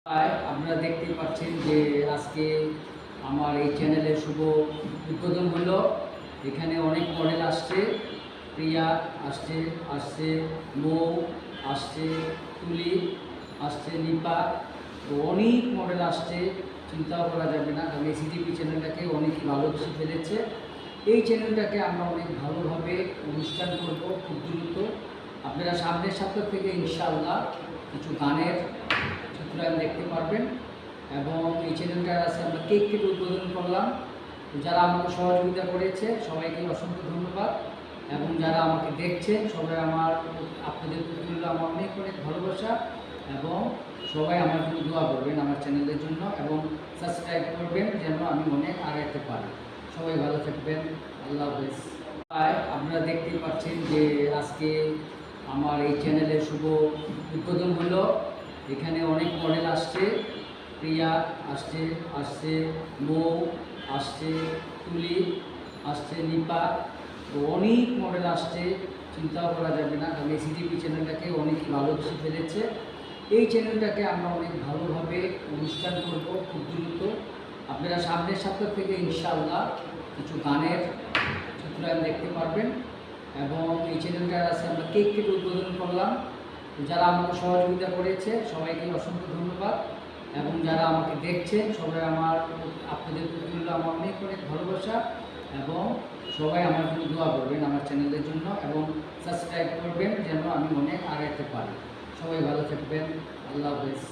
আপনারা দেখতেই পাচ্ছেন যে আজকে আমার এই চ্যানেলের শুভ উদ্বোধন হলো। এখানে অনেক মডেল আসছে, প্রিয়া আসছে মৌ আসছে, তুলি আসছে, নিপা, তো অনেক মডেল আসছে। চিন্তাও করা যাবে না, কারণ এসিটিভি চ্যানেলটাকে অনেকই ভালোবেসে ফেলেছে। এই চ্যানেলটাকে আমরা অনেক ভালোভাবে অনুষ্ঠান করব খুব দ্রুত। আপনারা সামনের সপ্তাহ থেকে ইনশাআল্লাহ কিছু গানের চিত্রায়ন দেখতে পারবেন। এবং এই চ্যানেলটার আছে আমরা কেক কেটে উদ্বোধন করলাম। যারা আমাকে সহযোগিতা করেছে সবাইকে অসংখ্য ধন্যবাদ, এবং যারা আমাকে দেখছেন সবাই আপনাদের প্রতি হলো আমার অনেক অনেক ভালোবাসা, এবং সবাই আমার জন্য দোয়া করবেন আমার চ্যানেলের জন্য, এবং সাবস্ক্রাইব করবেন যেন আমি অনেক আগাইতে পারি। সবাই ভালো থাকবেন, আল্লাহ হাফেজ। আপনারা দেখতেই পাচ্ছেন যে আজকে আমার এই চ্যানেলের শুভ উদ্বোধন হলো। এখানে অনেক মডেল আসছে, প্রিয়া আসছে মৌ আসছে, তুলি আসছে, নিপা, তো অনেক মডেল আসছে। চিন্তাও করা যাবে না, কারণ এসিটিভি চ্যানেলটাকে অনেকই ভালোবেসে ফেলেছে। এই চ্যানেলটাকে আমরা অনেক ভালোভাবে অনুষ্ঠান করব খুব দ্রুত। আপনারা সামনের সপ্তাহ থেকে ইনশাআল্লাহ কিছু গানের চিত্রায়ন দেখতে পারবেন। এবং এই চ্যানেলটার আছে আমরা কেক কেটে উদ্বোধন করলাম। যারা আমাকে সহযোগিতা করেছে সবাইকে অসংখ্য ধন্যবাদ, এবং যারা আমাকে দেখছেন সবাই আপনাদের প্রতি হলো আমার অনেক অনেক ভালোবাসা, এবং সবাই আমার জন্য দোয়া করবেন আমার চ্যানেলের জন্য, এবং সাবস্ক্রাইব করবেন যেন আমি অনেক আগাইতে পারি। সবাই ভালো থাকবেন, আল্লাহ হাফেজ।